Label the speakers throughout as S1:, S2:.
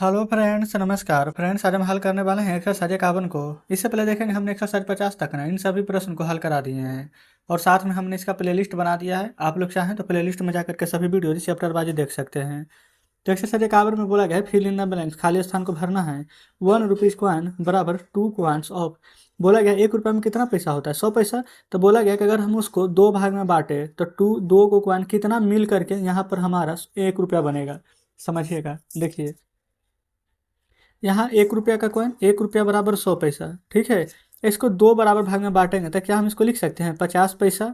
S1: Hello friends, नमस्कार friends. आज हम हल करने वाले हैं एक्सरसाइज 51 को। इससे पहले देखेंगे हमने एक्सरसाइज 50 तक ना इन सभी प्रश्न को हल करा दिए हैं और साथ में हमने इसका प्लेलिस्ट बना दिया है। आप लोग चाहें तो प्लेलिस्ट में जाकर के सभी वीडियो चैप्टर वाइज देख सकते हैं। तो एक्सरसाइज 51 में बोला गया है फिल इन द ब्लैंक्स, खाली स्थान को भरना है। 1 रुपीज कॉइन बराबर 2 कॉइन्स ऑफ। बोला गया 1 रुपये में कितना पैसा होता है? 100 पैसा। तो बोला गया कि अगर हम उसको दो भाग में बांटे तो दो को कॉइन कितना मिल करके यहाँ पर हमारा 1 रुपया बनेगा। समझिएगा, देखिए यहाँ 1 रुपया का कॉइन, 1 रुपया बराबर 100 पैसा। ठीक है, इसको दो बराबर भाग में बांटेंगे तो क्या हम इसको लिख सकते हैं 50 पैसा।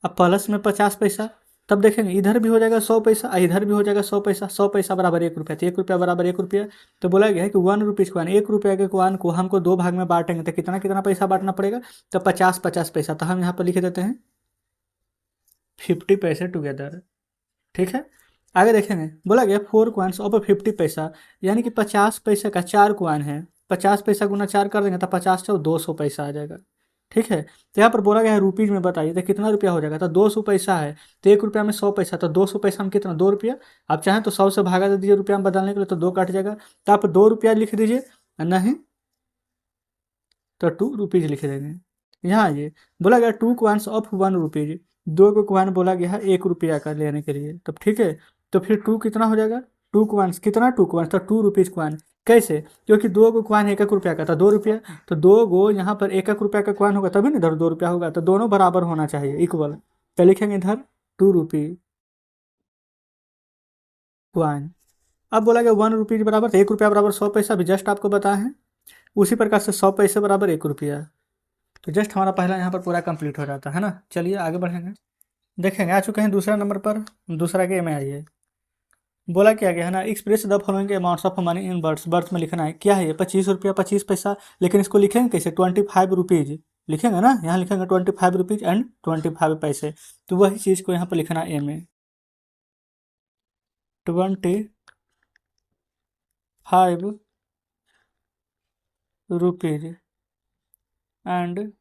S1: अब प्लस में 50 पैसा, तब देखेंगे इधर भी हो जाएगा 100 पैसा और इधर भी हो जाएगा 100 पैसा। 100 पैसा बराबर 1 रुपया, तो 1 रुपया बराबर 1 रुपया। तो बोला गया है कि 1 रुपीज कॉइन, 1 रुपया के कॉइन को हमको दो भाग में बांटेंगे तो कितना कितना पैसा बांटना पड़ेगा? तो 50 पैसा। तो हम यहाँ पर लिख देते हैं 50 पैसे टुगेदर। ठीक है, आगे देखेंगे बोला गया 4 कॉइन्स ऑफ 50 पैसा, यानी कि 50 पैसे का 4 कॉइन है। 50 पैसा गुना 4 कर देंगे तो 50 से 200 पैसा आ जाएगा। ठीक है, तो यहाँ पर बोला गया है रुपीज में बताइए तो कितना रुपया हो जाएगा? तो 200 पैसा है, तो 1 रुपया में 100 पैसा, तो 200 पैसा में कितना? 2 रुपया। आप चाहें तो 100 से भागा दे दीजिए रुपया में बदलने के लिए, तो 2 कट जाएगा। तो आप 2 रुपया लिख दीजिए, नहीं तो 2 रुपीज लिख देंगे। यहाँ ये बोला गया 2 कॉइन्स ऑफ 1 रुपीज, दो को कॉइन बोला गया है 1 रुपया का लेने के लिए। तब ठीक है, तो फिर टू कितना हो जाएगा? 2 कॉइन्स कितना? 2 कॉइन्स, तो 2 रुपीज कॉइन। कैसे? क्योंकि दो को कॉइन 1 1 रुपया का था, 2 रुपया। तो दो गो यहाँ पर 1 1 रुपया का कॉइन होगा तभी ना इधर 2 रुपया होगा, तो दोनों बराबर होना चाहिए, इक्वल। तो लिखेंगे इधर 2 रुपी कॉइन। अब बोला गया 1 रुपीज बराबर 1 रुपया बराबर 100 पैसा, भी जस्ट आपको बताया है। उसी प्रकार से 100 पैसे बराबर 1 रुपया। तो जस्ट हमारा पहला यहाँ पर पूरा कंप्लीट हो जाता है ना। चलिए आगे बढ़ेंगे, देखेंगे आ चुके हैं दूसरा नंबर पर। दूसरा गेम में आइए, बोला क्या गया है ना, express the following amounts of money in words. Words में लिखना है क्या है ये? 25 रुपया 25 पैसा। लेकिन इसको लिखेंगे कैसे? 25 रुपीज लिखेंगे ना, यहाँ लिखेंगे 25 रुपीज एंड 25 पैसे। तो वही चीज़ को यहाँ पर लिखना है ए में, 25 रुपीज एंड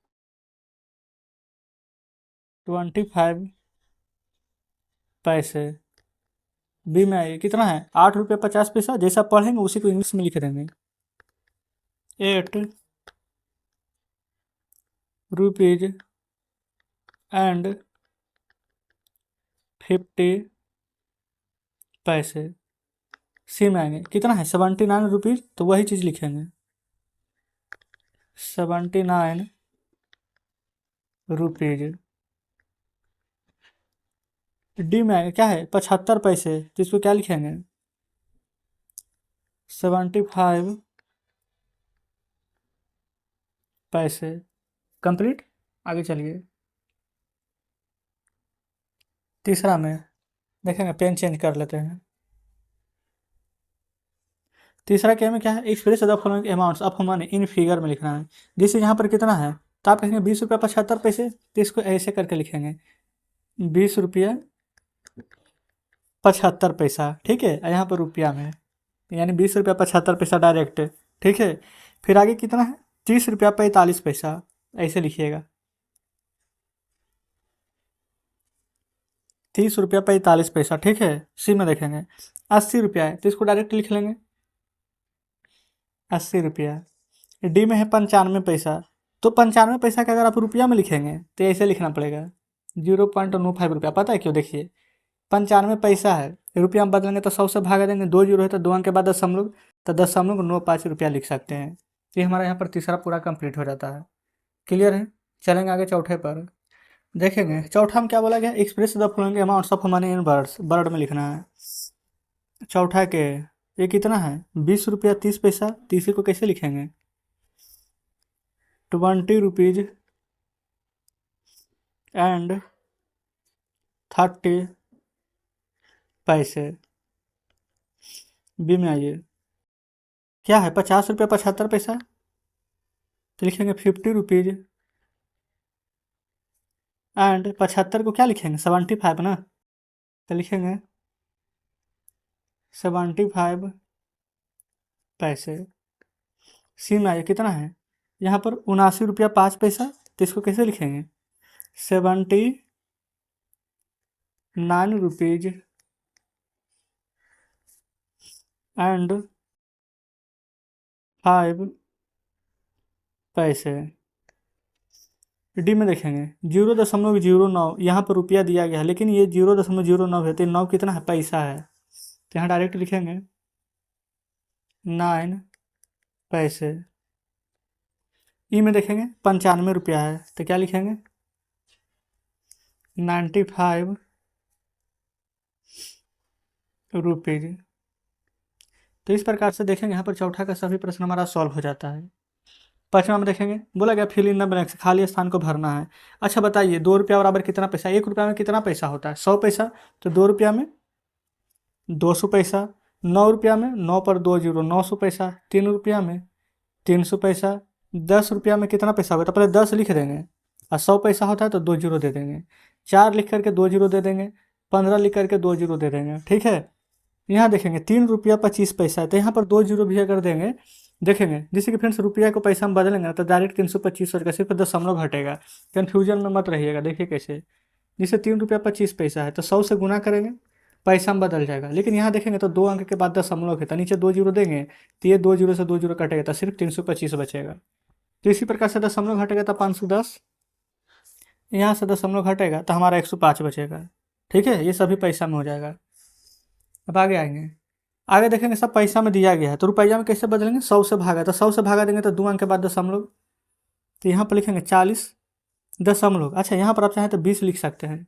S1: 25 पैसे। बी में आइए, कितना है? 8 रुपया 50 पैसा। जैसा पढ़ेंगे उसी को इंग्लिश में लिख देंगे, 8 रुपीज एंड 50 पैसे। सी में आएंगे, कितना है? 79 रुपीज, तो वही चीज़ लिखेंगे 79 रुपीज। डी में आएगा, क्या है? 75 पैसे, तो इसको क्या लिखेंगे? 75 पैसे। कंप्लीट। आगे चलिए, तीसरा में देखेंगे, पेन चेंज कर लेते हैं। तीसरा क्या में क्या है? Express the following amounts of money in figure में लिखना है। जैसे यहाँ पर कितना है, तो आप कहेंगे 20 रुपया 75 पैसे, तो इसको ऐसे करके लिखेंगे 20 रुपया 75 पैसा। ठीक है, यहाँ पर रुपया में यानी 20 रुपया 75 पैसा डायरेक्ट। ठीक है, फिर आगे कितना है? 30 रुपया 45 पैसा, ऐसे लिखिएगा 30 रुपया 45 पैसा। ठीक है, सी में देखेंगे 80 रुपया है, तो इसको डायरेक्ट लिख लेंगे 80 रुपया। डी में है 95 पैसा, तो 95 पैसा का अगर आप रुपया में लिखेंगे तो ऐसे लिखना पड़ेगा 0.95 रुपया। पता है क्यों? देखिए 95 पैसा है, रुपया में बदलेंगे तो 100 से भागा देंगे, 2 जीरो है तो 2 अंक के बाद दशमलव, तो 0.95 रुपया लिख सकते हैं। तो ये हमारा यहाँ पर तीसरा पूरा कंप्लीट हो जाता है। क्लियर है? चलेंगे आगे चौथे पर, देखेंगे चौथा में क्या बोला गया? Express the following amounts of money in words. Word में लिखना है चौथा के। ये कितना है? 20 रुपया 30 पैसा, तीसरे को कैसे लिखेंगे? 20 रुपीज एंड 30 पैसे। बी में आइए, क्या है? 50 रुपया 75 पैसा, तो लिखेंगे 50 रुपीज एंड 75 को क्या लिखेंगे? 75 ना, तो लिखेंगे 75 पैसे। सी में आइए, कितना है? यहाँ पर 79 रुपया 5 पैसा, तो इसको कैसे लिखेंगे? 79 रुपीज एंड 5 पैसे। डी में देखेंगे 0.09, यहाँ पर रुपया दिया गया है लेकिन ये 0.09 है, तो 9 कितना है, पैसा है, तो यहाँ डायरेक्ट लिखेंगे 9 पैसे। ई में देखेंगे 95 रुपया है, तो क्या लिखेंगे 95 रुपीज। तो इस प्रकार से देखेंगे यहाँ पर चौथा का सभी प्रश्न हमारा सॉल्व हो जाता है। पाँचवा में देखेंगे बोला गया फिल इन द ब्लैंक्स, खाली स्थान को भरना है। अच्छा बताइए 2 रुपया बराबर कितना पैसा, 1 रुपया में कितना पैसा होता है, 100 पैसा, तो 2 रुपया में 200 पैसा, 9 रुपया में 9 पर 2 जीरो 900 पैसा, 3 रुपया में 300 पैसा, 10 रुपया में कितना पैसा होगा, तो पहले 10 लिख देंगे और 100 पैसा होता है तो 2 जीरो दे देंगे, 4 लिख करके 2 जीरो दे देंगे, 15 लिख करके 2 जीरो दे देंगे। ठीक है, यहाँ देखेंगे 3 रुपया 25 पैसा है, तो यहाँ पर 2 जीरो भी अगर देंगे, देखेंगे जैसे कि फ्रेंड्स रुपया को पैसा में बदलेंगे तो डायरेक्ट 325 हो जाएगा, सिर्फ दशमलव घटेगा, कन्फ्यूजन में मत रहिएगा। देखिए कैसे, जैसे 3 रुपया 25 पैसा है तो 100 से गुना करेंगे, पैसा में बदल जाएगा, लेकिन यहाँ देखेंगे तो 2 अंक के बाद दशमलव है, तो नीचे 2 जीरो देंगे तो ये 2 जीरो से 2 जीरो कटेगा तो सिर्फ 325 बचेगा। तो इसी प्रकार से दशमलव घटेगा तो 510, यहाँ से दशमलव घटेगा तो हमारा 105 बचेगा। ठीक है, ये सभी पैसा में हो जाएगा। अब आगे आएंगे, आगे देखेंगे सब पैसा में दिया गया है, तो रुपया में कैसे बदलेंगे, 100 से भागा, तो 100 से भागा देंगे तो 2 अंक के बाद दशमलव, तो यहाँ पर लिखेंगे 40 दशमलव। अच्छा यहाँ पर आप चाहें तो 20 लिख सकते हैं,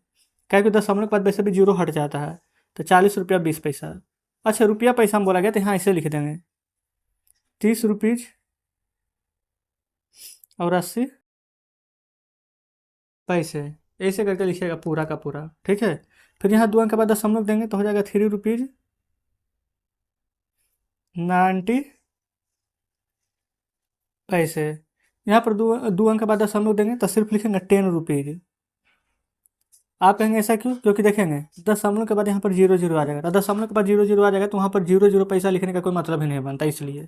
S1: क्योंकि दशमलव के बाद वैसे भी जीरो हट जाता है, तो 40 रुपया 20 पैसा। अच्छा रुपया पैसा में बोला गया तो यहाँ ऐसे लिख देंगे 30 रुपीज और 80 पैसे, ऐसे करके लिखिएगा पूरा का पूरा। ठीक है, फिर यहाँ 2 अंक के बाद दशमलव देंगे तो हो जाएगा 3 रुपीज 90 पैसे। यहाँ पर 2 अंक के बाद दशमलव देंगे तो सिर्फ लिखेंगे 10 रुपीज। आप कहेंगे ऐसा क्यों, क्योंकि देखेंगे दशमलव के बाद यहाँ पर 0 0 आ जाएगा, तो दशमलव के बाद 0 0 आ जाएगा तो वहाँ पर 0 0 पैसा लिखने का कोई मतलब ही नहीं बनता, इसलिए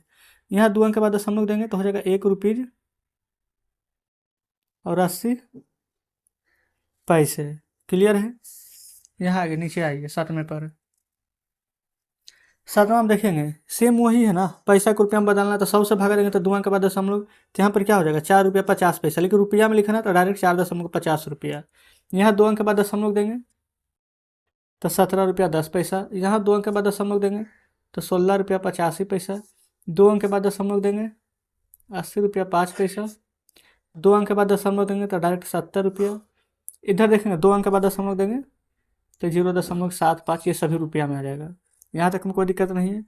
S1: यहाँ 2 अंक के बाद दशमलव देंगे तो हो जाएगा 1 रुपीज और 80 पैसे। क्लियर है, यहाँ आगे नीचे आइए 7वें पर। 7वां में देखेंगे सेम वही है ना, पैसा को रुपया में बदलना, तो 100 से भागा देंगे तो 2 अंक के बाद दशमलव, तो यहाँ पर क्या हो जाएगा 4 रुपया 50 पैसा, लेकिन रुपया में लिखना तो डायरेक्ट 4.50 रुपया। यहाँ 2 अंक के बाद दशमलव देंगे तो 17 रुपया 10 पैसा, यहाँ 2 अंक के बाद दशमलव देंगे तो 16 रुपया 85 पैसा, 2 अंक के बाद दशमलव देंगे 80 रुपया 5 पैसा, 2 अंक के बाद दशमलव देंगे तो डायरेक्ट 70 रुपया। इधर देखेंगे 2 अंक के बाद दशमलव देंगे तो 0.75, ये सभी रुपया में आ जाएगा, यहाँ तक में कोई दिक्कत नहीं है।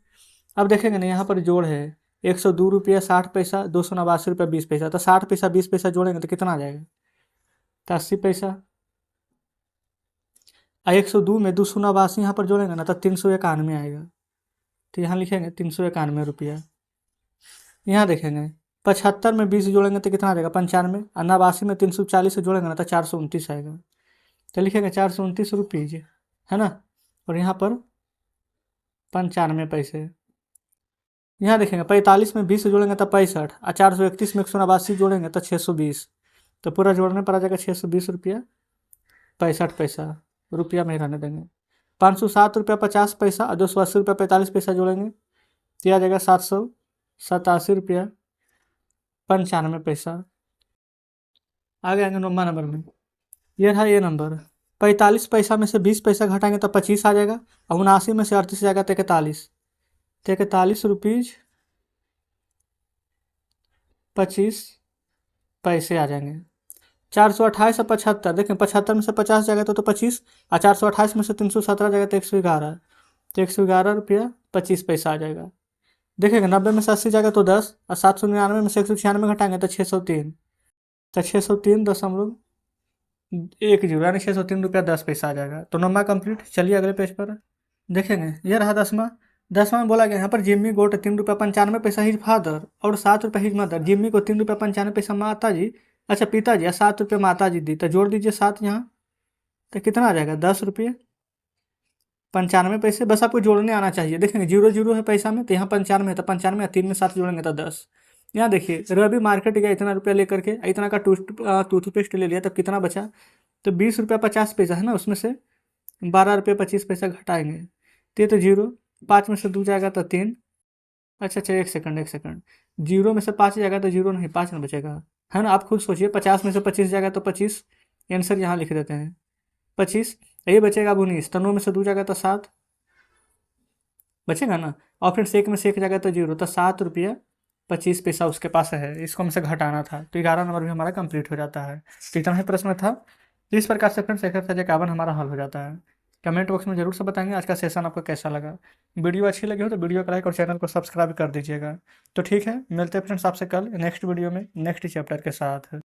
S1: अब देखेंगे ना यहाँ पर जोड़ है 102 रुपया 60 पैसा, 289 रुपया 20 पैसा, तो 60 पैसा 20 पैसा जोड़ेंगे तो कितना आ जाएगा, तो 80 पैसा। 102 में 289 यहाँ पर जोड़ेंगे ना तो 391 आएगा, तो यहाँ लिखेंगे 391 रुपया। यहाँ देखेंगे 75 में 20 जोड़ेंगे तो कितना आ जाएगा 95, और 89 में 340 से जोड़ेंगे ना तो 429 आएगा, तो लिखेंगे 429 रुपीज, है ना, और यहाँ पर 95 पैसे। यहाँ देखेंगे 45 में 20 जोड़ेंगे तो 65, और 431 में 189 जोड़ेंगे तो 620, तो पूरा जोड़ने पर आ जाएगा 620 रुपया 65 पैसा, रुपया में ही रहने देंगे। 507 रुपया 50 पैसा और 280 रुपया 45 पैसा जोड़ेंगे तो आ जाएगा 787 रुपया 95 पैसा। आगे आएंगे 9वां नंबर में, ये रहा ये नंबर। 45 पैसा में से 20 पैसा घटाएंगे तो 25 आ जाएगा, और 79 में से 38 जाएगा तो 41, तो 41 रुपीज 25 पैसे आ जाएंगे। 428 और 75, देखें 75 में से 50 जाएगा तो 25, और 428 में से 317 जाएगा तो 111, तो 111 रुपया 25 पैसा आ जाएगा। देखेंगे 90 में से 80 जाएगा तो 10, और 799 में से 196 घटाएंगे तो 603, तो 603.10 यानी 603 रुपया 10 पैसा आ जाएगा। तो 9वां कंप्लीट। चलिए अगले पेज पर देखेंगे, यह रहा 10वां। 10वां में बोला गया यहाँ पर जिम्मी गोट 3 रुपया 95 पैसा हिज फादर और 7 रुपया हिज मदर। जिम्मी को 3 रुपया 95 पैसा माता जी, अच्छा पिताजी, और 7 रुपये माता जी दी, तो जोड़ दीजिए 7 यहाँ, तो कितना आ जाएगा 10 रुपये 95 पैसे। बस आपको जोड़ने आना चाहिए। देखेंगे 0 0 है पैसा में, तो यहाँ 95 है, तो 95 3 में 7 जोड़ेंगे तो 10। यहाँ देखिए रवि मार्केट गया इतना रुपया लेकर के, इतना का टूथपेस्ट ले लिया, तब कितना बचा, तो 20 रुपया 50 पैसा है ना, उसमें से 12 रुपये 25 पैसा घटाएंगे तो ये तो 0, 5 में से 2 जाएगा तो 3। अच्छा, एक सेकंड, एक सेकंड। 0 में से 5 जाएगा तो 0 नहीं, 5 ना बचेगा, है ना? आप खुद सोचिए। 50 में से 25 जाएगा तो 25। आंसर यहाँ लिख देते हैं 25। ये बचेगा अब 19। तो 9 में से 2 जाएगा तो 7 बचेगा ना। और फिर सेक में से 1 जाएगा तो 0। तो 7 रुपया 25 पैसा उसके पास है, इसको हमसे घटाना था। तो 11 नंबर भी हमारा कंप्लीट हो जाता है। तो इतना ही प्रश्न था। तो इस प्रकार से फ्रेंड्स एक सजे कावन हमारा हल हो जाता है। कमेंट बॉक्स में जरूर से बताएंगे आज का सेशन आपको कैसा लगा। वीडियो अच्छी लगी हो तो वीडियो को लाइक और चैनल को सब्सक्राइब कर दीजिएगा। तो ठीक है, मिलते हैं फ्रेंड्स आपसे कल नेक्स्ट वीडियो में नेक्स्ट चैप्टर के साथ।